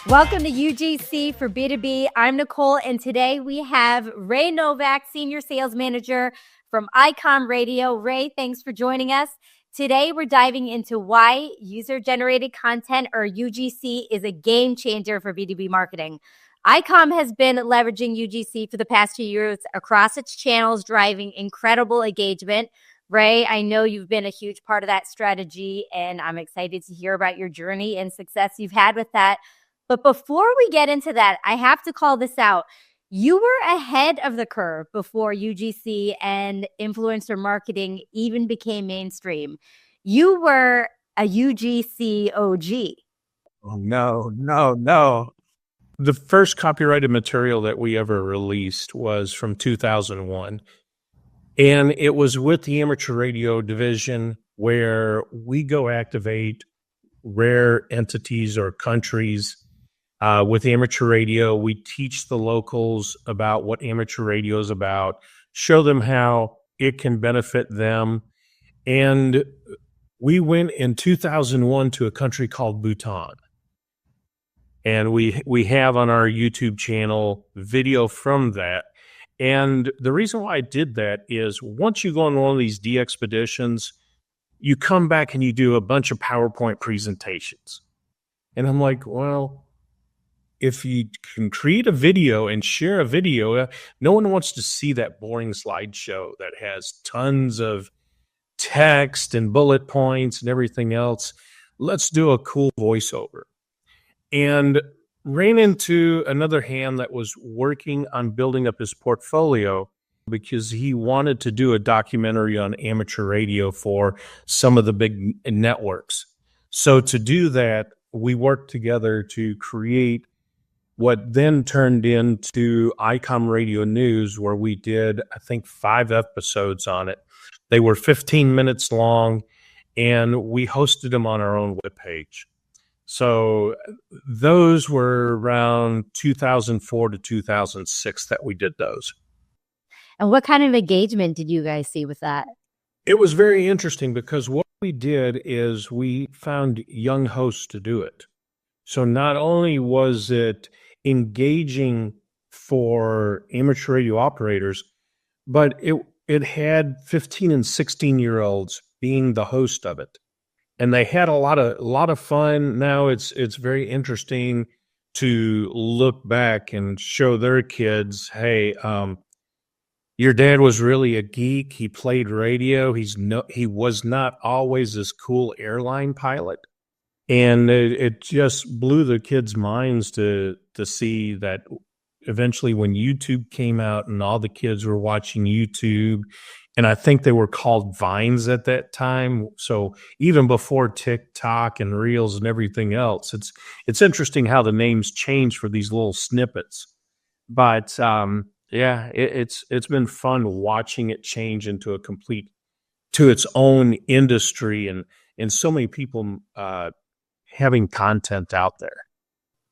Welcome to UGC for B2B. I'm Nicole, and today we have Ray Novak, Senior Sales Manager from Icom Radio. Ray, thanks for joining us. Today, we're diving into why user-generated content, or UGC, is a game changer for B2B marketing. Icom has been leveraging UGC for the past few years across its channels, driving incredible engagement. Ray, I know you've been a huge part of that strategy, and I'm excited to hear about your journey and success you've had with that. But before we get into that, I have to call this out. You were ahead of the curve before UGC and influencer marketing even became mainstream. You were a UGC OG. Oh, no. The first copyrighted material that we ever released was from 2001. And it was with the amateur radio division, where we go activate rare entities or countries. With amateur radio, we teach the locals about what amateur radio is about, show them how it can benefit them. And we went in 2001 to a country called Bhutan. And we have on our YouTube channel video from that. And the reason why I did that is once you go on one of these de-expeditions, you come back and you do a bunch of PowerPoint presentations. And I'm like, well, if you can create a video and share a video, no one wants to see that boring slideshow that has tons of text and bullet points and everything else. Let's do a cool voiceover. And ran into another hand that was working on building up his portfolio because he wanted to do a documentary on amateur radio for some of the big networks. So to do that, we worked together to create what then turned into Icom Radio News, where we did, I think, 5 episodes on it. They were 15 minutes long, and we hosted them on our own webpage. So those were around 2004 to 2006 that we did those. And what kind of engagement did you guys see with that? It was very interesting because what we did is we found young hosts to do it. So not only was it engaging for amateur radio operators, but it had 15 and 16-year-olds being the host of it. And they had a lot of fun. Now it's very interesting to look back and show their kids, hey, your dad was really a geek. He played radio. He was not always this cool airline pilot. And it just blew the kids' minds to see that eventually when YouTube came out and all the kids were watching YouTube, and I think they were called Vines at that time. So even before TikTok and Reels and everything else, it's interesting how the names change for these little snippets. But it's been fun watching it change into to its own industry and so many people having content out there.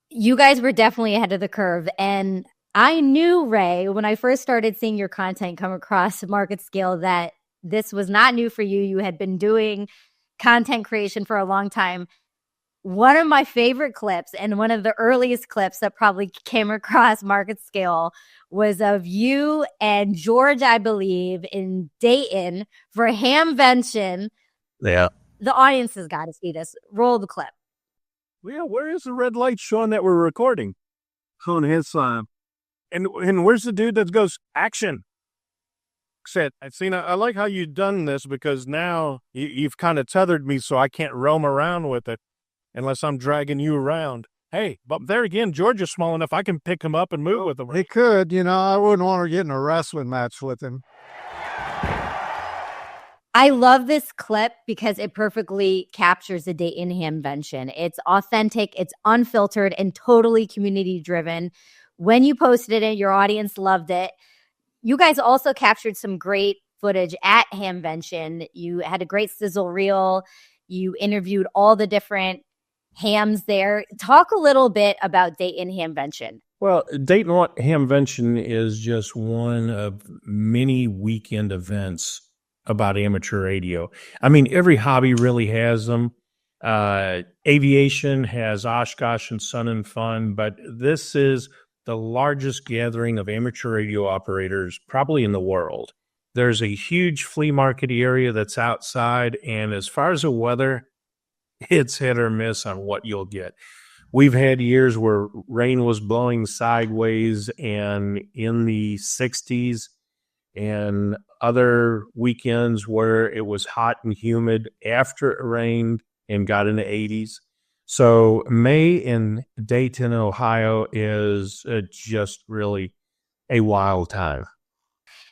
You guys were definitely ahead of the curve. And I knew, Ray, when I first started seeing your content come across MarketScale, that this was not new for you. You had been doing content creation for a long time. One of my favorite clips, and one of the earliest clips that probably came across MarketScale, was of you and George, I believe, in Dayton for Hamvention. Yeah. The audience has got to see this. Roll the clip. Yeah, where is the red light showing that we're recording? On his side. And where's the dude that goes, action? Said, I like how you've done this because now you've kind of tethered me so I can't roam around with it unless I'm dragging you around. Hey, but there again, George is small enough I can pick him up and move with him. He could, I wouldn't want to get in a wrestling match with him. I love this clip because it perfectly captures the Dayton Hamvention. It's authentic, it's unfiltered, and totally community-driven. When you posted it, your audience loved it. You guys also captured some great footage at Hamvention. You had a great sizzle reel. You interviewed all the different hams there. Talk a little bit about Dayton Hamvention. Well, Dayton Hamvention is just one of many weekend events about amateur radio. I mean, every hobby really has them. Aviation has Oshkosh and Sun and Fun, but this is the largest gathering of amateur radio operators probably in the world. There's a huge flea market area that's outside, and as far as the weather, it's hit or miss on what you'll get. We've had years where rain was blowing sideways and in the 60s, and other weekends where it was hot and humid after it rained and got in the 80s. So May in Dayton, Ohio is just really a wild time.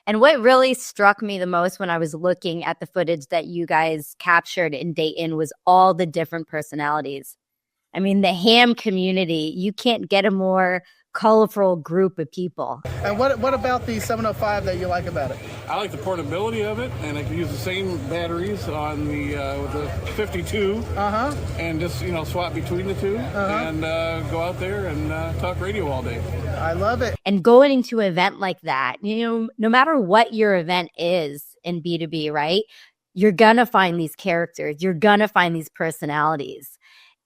And what really struck me the most when I was looking at the footage that you guys captured in Dayton was all the different personalities. I mean, the ham community, you can't get a more colorful group of people. And what about the 705 that you like about it? I like the portability of it, and I can use the same batteries on the with the 52, and just swap between the two, and go out there and talk radio all day. I love it. And going into an event like that, no matter what your event is in B2B, right? You're gonna find these characters, you're gonna find these personalities,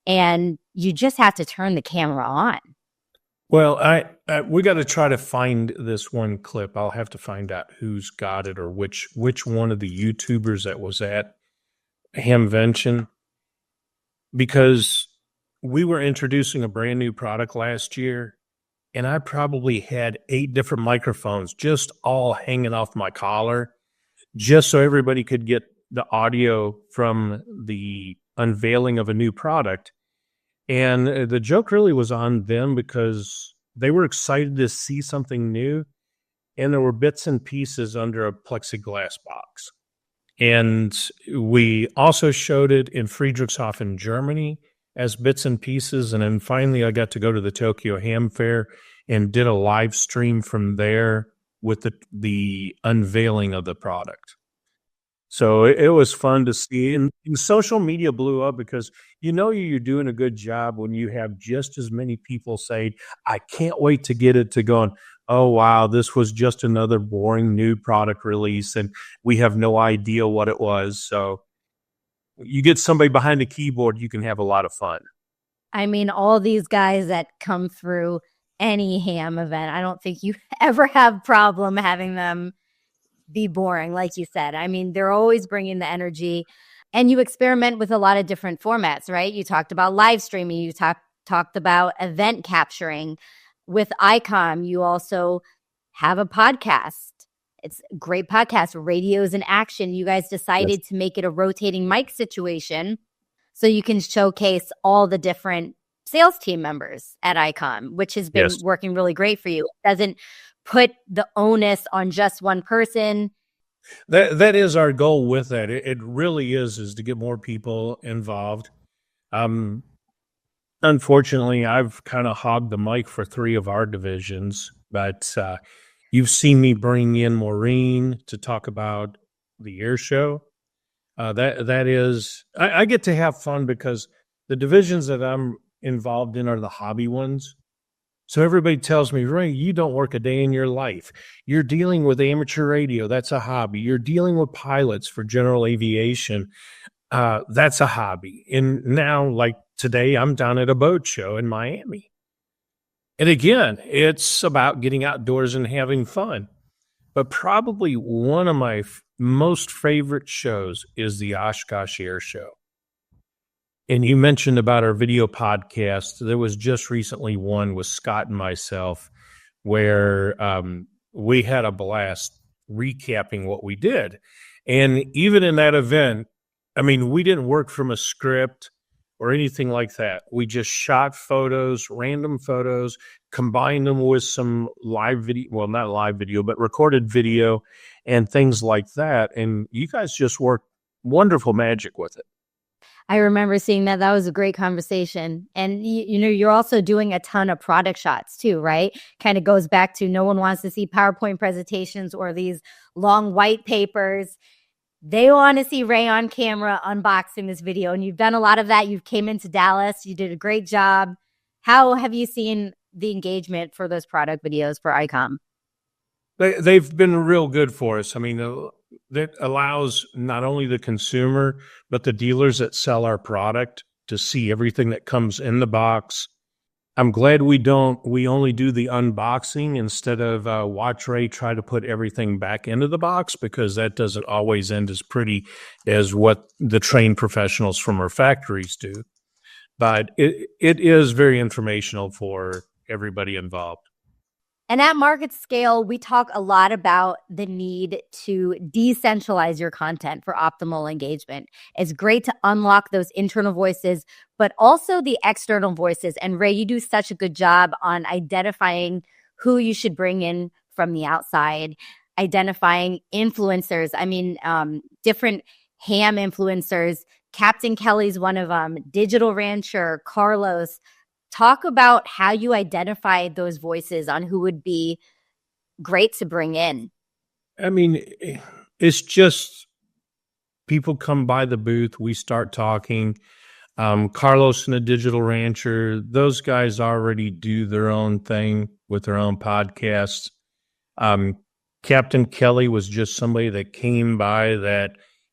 and you just have to turn the camera on. Well, we got to try to find this one clip. I'll have to find out who's got it or which one of the YouTubers that was at Hamvention, because we were introducing a brand new product last year, and I probably had 8 different microphones just all hanging off my collar, just so everybody could get the audio from the unveiling of a new product. And the joke really was on them because they were excited to see something new, and there were bits and pieces under a plexiglass box. And we also showed it in Friedrichshafen, Germany as bits and pieces. And then finally, I got to go to the Tokyo Ham Fair and did a live stream from there with the unveiling of the product. So it was fun to see. And social media blew up because you're doing a good job when you have just as many people say, I can't wait to get it, to going, oh, wow, this was just another boring new product release, and we have no idea what it was. So you get somebody behind the keyboard, you can have a lot of fun. I mean, all these guys that come through any ham event, I don't think you ever have problem having them be boring, like you said. I mean, they're always bringing the energy, and you experiment with a lot of different formats, right? You talked about live streaming. You talked about event capturing. With Icom, you also have a podcast. It's a great podcast, Radios in Action. You guys decided to make it a rotating mic situation so you can showcase all the different sales team members at Icom, which has been working really great for you. It doesn't put the onus on just one person. That is our goal with that. It really is to get more people involved. Unfortunately, I've kind of hogged the mic for 3 of our divisions, but you've seen me bring in Maureen to talk about the air show. That is, I get to have fun because the divisions that I'm involved in are the hobby ones. So everybody tells me, Ray, you don't work a day in your life. You're dealing with amateur radio. That's a hobby. You're dealing with pilots for general aviation. That's a hobby. And now, like today, I'm down at a boat show in Miami. And again, it's about getting outdoors and having fun. But probably one of my most favorite shows is the Oshkosh Air Show. And you mentioned about our video podcast. There was just recently one with Scott and myself where we had a blast recapping what we did. And even in that event, I mean, we didn't work from a script or anything like that. We just shot photos, random photos, combined them with some live video, well, not live video, but recorded video and things like that. And you guys just worked wonderful magic with it. I remember seeing that. That was a great conversation. And, you're also doing a ton of product shots too, right? Kind of goes back to no one wants to see PowerPoint presentations or these long white papers. They want to see Ray on camera unboxing this video. And you've done a lot of that. You came into Dallas. You did a great job. How have you seen the engagement for those product videos for Icom? They've been real good for us. I mean, that allows not only the consumer, but the dealers that sell our product to see everything that comes in the box. I'm glad we only do the unboxing instead of watch Ray try to put everything back into the box, because that doesn't always end as pretty as what the trained professionals from our factories do. But it is very informational for everybody involved. And at MarketScale, we talk a lot about the need to decentralize your content for optimal engagement. It's great to unlock those internal voices, but also the external voices. And Ray, you do such a good job on identifying who you should bring in from the outside, identifying influencers. I mean, different ham influencers. Captain Kelly's one of them, Digital Rancher, Carlos. Talk about how you identify those voices on who would be great to bring in. I mean, it's just people come by the booth, we start talking. Carlos and the Digital Rancher, those guys already do their own thing with their own podcasts. Captain Kelly was just somebody that came by that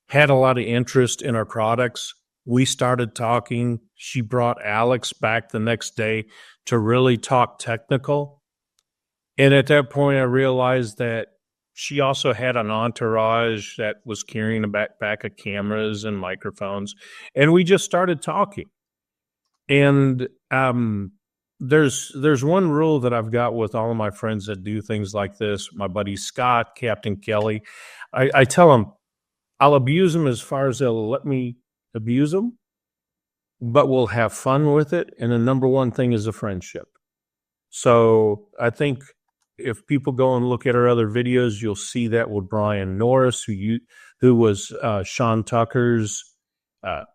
had a lot of interest in our products. We started talking. She brought Alex back the next day to really talk technical. And at that point, I realized that she also had an entourage that was carrying a backpack of cameras and microphones. And we just started talking. And there's one rule that I've got with all of my friends that do things like this. My buddy Scott, Captain Kelly, I tell them, I'll abuse them as far as they'll let me abuse them, but we'll have fun with it. And the number one thing is a friendship. So I think if people go and look at our other videos, you'll see that with Brian Norris, who was Sean Tucker's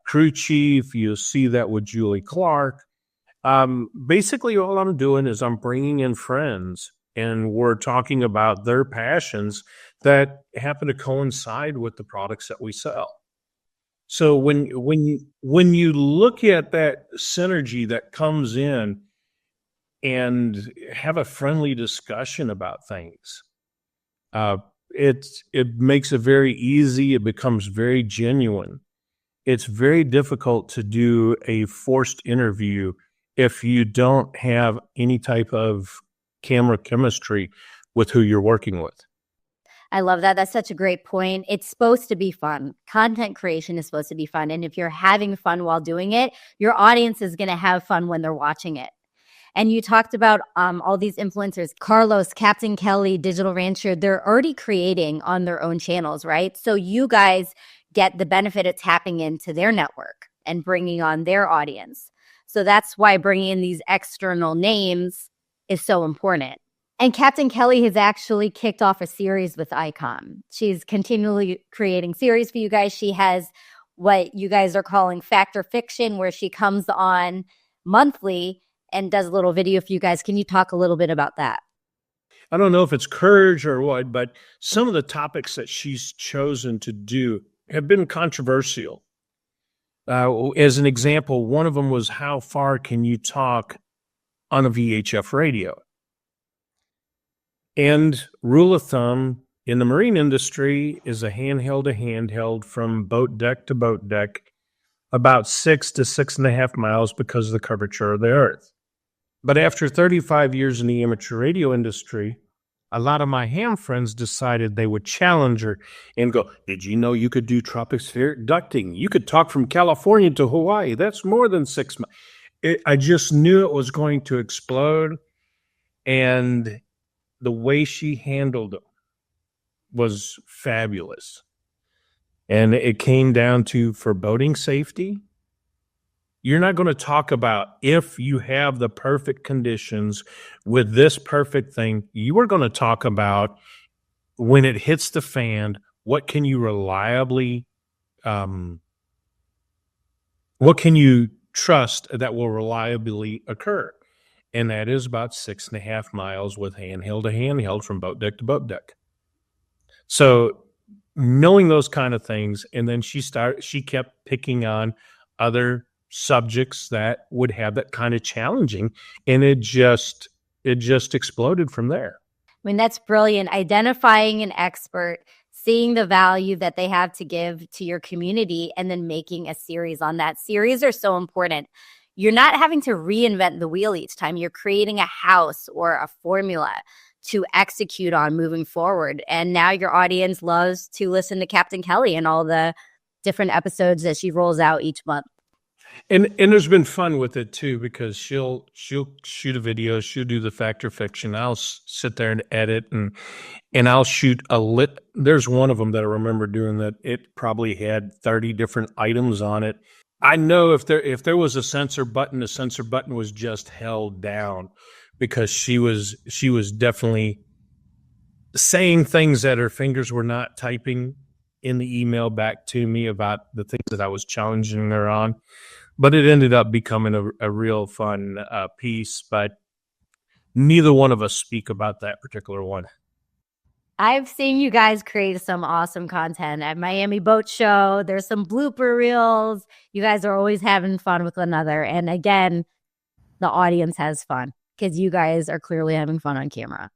crew chief. You'll see that with Julie Clark. Basically, all I'm doing is I'm bringing in friends, and we're talking about their passions that happen to coincide with the products that we sell. So when you look at that synergy that comes in and have a friendly discussion about things, it makes it very easy. It becomes very genuine. It's very difficult to do a forced interview if you don't have any type of camera chemistry with who you're working with. I love that. That's such a great point. It's supposed to be fun. Content creation is supposed to be fun. And if you're having fun while doing it, your audience is going to have fun when they're watching it. And you talked about all these influencers, Carlos, Captain Kelly, Digital Rancher, they're already creating on their own channels, right? So you guys get the benefit of tapping into their network and bringing on their audience. So that's why bringing in these external names is so important. And Captain Kelly has actually kicked off a series with Icom. She's continually creating series for you guys. She has what you guys are calling Factor Fiction, where she comes on monthly and does a little video for you guys. Can you talk a little bit about that? I don't know if it's courage or what, but some of the topics that she's chosen to do have been controversial. As an example, one of them was how far can you talk on a VHF radio? And rule of thumb in the marine industry is a handheld to handheld from boat deck to boat deck, about 6 to 6.5 miles because of the curvature of the earth. But after 35 years in the amateur radio industry, a lot of my ham friends decided they would challenge her and go, did you know you could do tropospheric ducting? You could talk from California to Hawaii. That's more than 6 miles. I just knew it was going to explode. And the way she handled it was fabulous. And it came down to, for boating safety, you're not going to talk about if you have the perfect conditions with this perfect thing. You are going to talk about when it hits the fan, what can you reliably, what can you trust that will reliably occur? And that is about 6.5 miles with handheld to handheld from boat deck to boat deck. So knowing those kind of things, and then she kept picking on other subjects that would have that kind of challenging, and it just exploded from there. I mean, that's brilliant. Identifying an expert, seeing the value that they have to give to your community, and then making a series on that. Series are so important. You're not having to reinvent the wheel each time. You're creating a house or a formula to execute on moving forward. And now your audience loves to listen to Captain Kelly and all the different episodes that she rolls out each month. And there's been fun with it too, because she'll shoot a video, she'll do the fact or fiction. I'll sit there and edit, and I'll shoot there's one of them that I remember doing that it probably had 30 different items on it. I know if there was a censor button, the censor button was just held down, because she was definitely saying things that her fingers were not typing in the email back to me about the things that I was challenging her on. But it ended up becoming a real fun piece. But neither one of us speak about that particular one. I've seen you guys create some awesome content at Miami Boat Show. There's some blooper reels. You guys are always having fun with one another. And again, the audience has fun because you guys are clearly having fun on camera.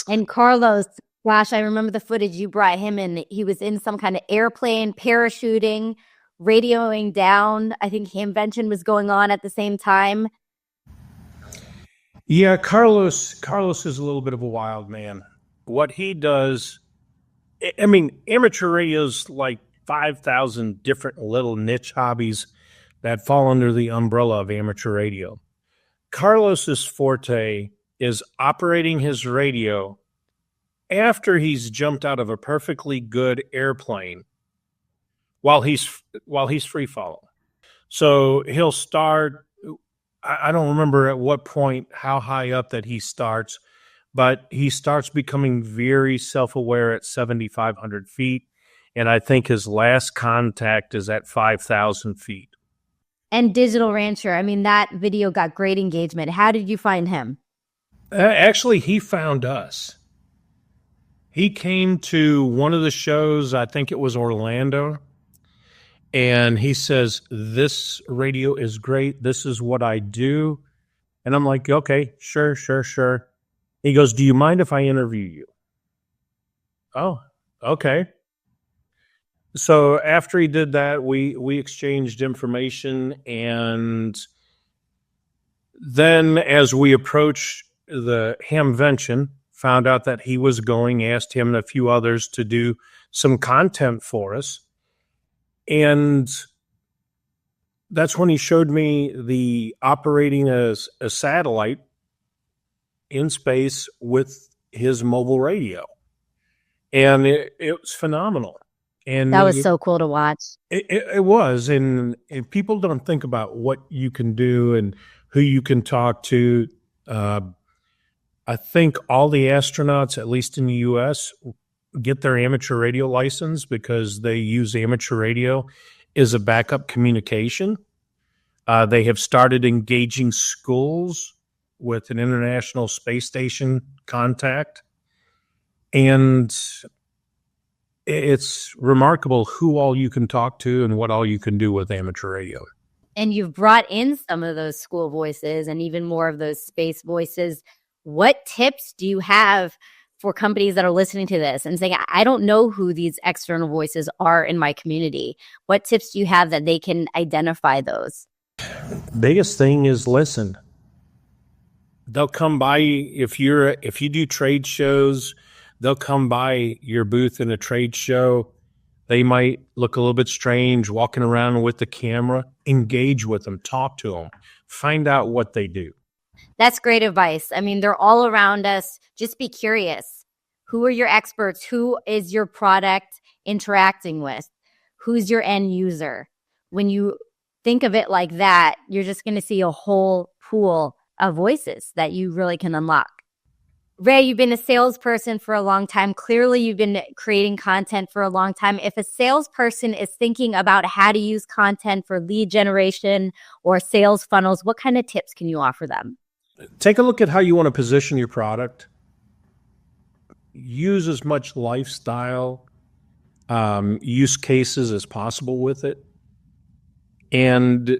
And Carlos, gosh, I remember the footage you brought him in. He was in some kind of airplane, parachuting, radioing down. I think Hamvention was going on at the same time. Yeah, Carlos is a little bit of a wild man. What he does, I mean, amateur radio's like 5,000 different little niche hobbies that fall under the umbrella of amateur radio. Carlos's forte is operating his radio after he's jumped out of a perfectly good airplane while he's free falling. So he'll start, I don't remember at what point, how high up that he starts, but he starts becoming very self-aware at 7,500 feet. And I think his last contact is at 5,000 feet. And Digital Rancher, I mean, that video got great engagement. How did you find him? Actually, he found us. He came to one of the shows, I think it was Orlando, and he says, "This radio is great. This is what I do." And I'm like, "Okay, sure. He goes, "Do you mind if I interview you?" Oh, okay. So after he did that, we exchanged information, and then as we approached the Hamvention, found out that he was going, asked him and a few others to do some content for us. And that's when he showed me the operating as a satellite in space with his mobile radio. And it was phenomenal. And that was so cool to watch. It was. And people don't think about what you can do and who you can talk to. I think all the astronauts, at least in the U.S., get their amateur radio license because they use amateur radio as a backup communication. They have started engaging schools with an International Space Station contact. And it's remarkable who all you can talk to and what all you can do with amateur radio. And you've brought in some of those school voices and even more of those space voices. What tips do you have for companies that are listening to this and saying, I don't know who these external voices are in my community? What tips do you have that they can identify those? Biggest thing is listen. They'll come by if you do trade shows, they'll come by your booth in a trade show. They might look a little bit strange walking around with the camera. Engage with them, talk to them, find out what they do. That's great advice. I mean, they're all around us. Just be curious. Who are your experts? Who is your product interacting with? Who's your end user? When you think of it like that, you're just going to see a whole pool of voices that you really can unlock. Ray, you've been a salesperson for a long time. Clearly, you've been creating content for a long time. If a salesperson is thinking about how to use content for lead generation or sales funnels, what kind of tips can you offer them? Take a look at how you want to position your product. Use as much lifestyle use cases as possible with it. And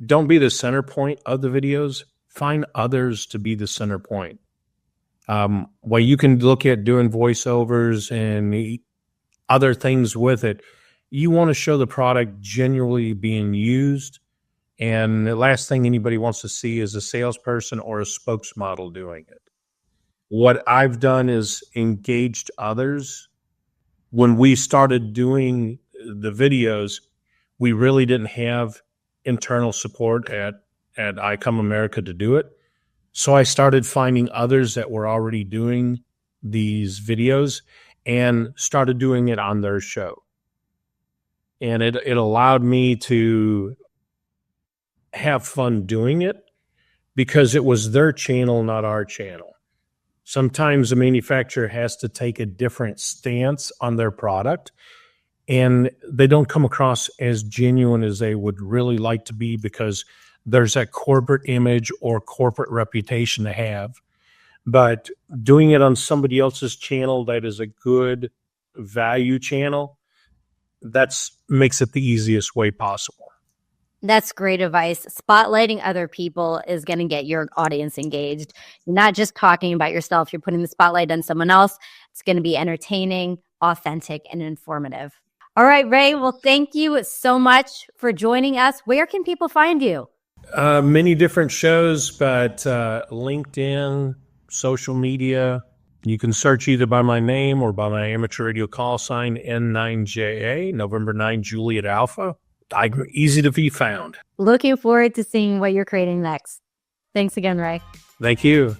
don't be the center point of the videos. Find others to be the center point. Well, you can look at doing voiceovers and other things with it. You want to show the product genuinely being used. And the last thing anybody wants to see is a salesperson or a spokesmodel doing it. What I've done is engaged others. When we started doing the videos, we really didn't have internal support at Icom America to do it. So I started finding others that were already doing these videos and started doing it on their show. And it allowed me to have fun doing it because it was their channel, not our channel. Sometimes a manufacturer has to take a different stance on their product, and they don't come across as genuine as they would really like to be because there's that corporate image or corporate reputation to have. But doing it on somebody else's channel that is a good value channel, that's makes it the easiest way possible. That's great advice. Spotlighting other people is going to get your audience engaged. You're not just talking about yourself. You're putting the spotlight on someone else. It's going to be entertaining, authentic, and informative. All right, Ray. Well, thank you so much for joining us. Where can people find you? Many different shows, but LinkedIn, social media. You can search either by my name or by my amateur radio call sign, N9JA, November 9, Juliet Alpha. I'm easy to be found. Looking forward to seeing what you're creating next. Thanks again, Ray. Thank you.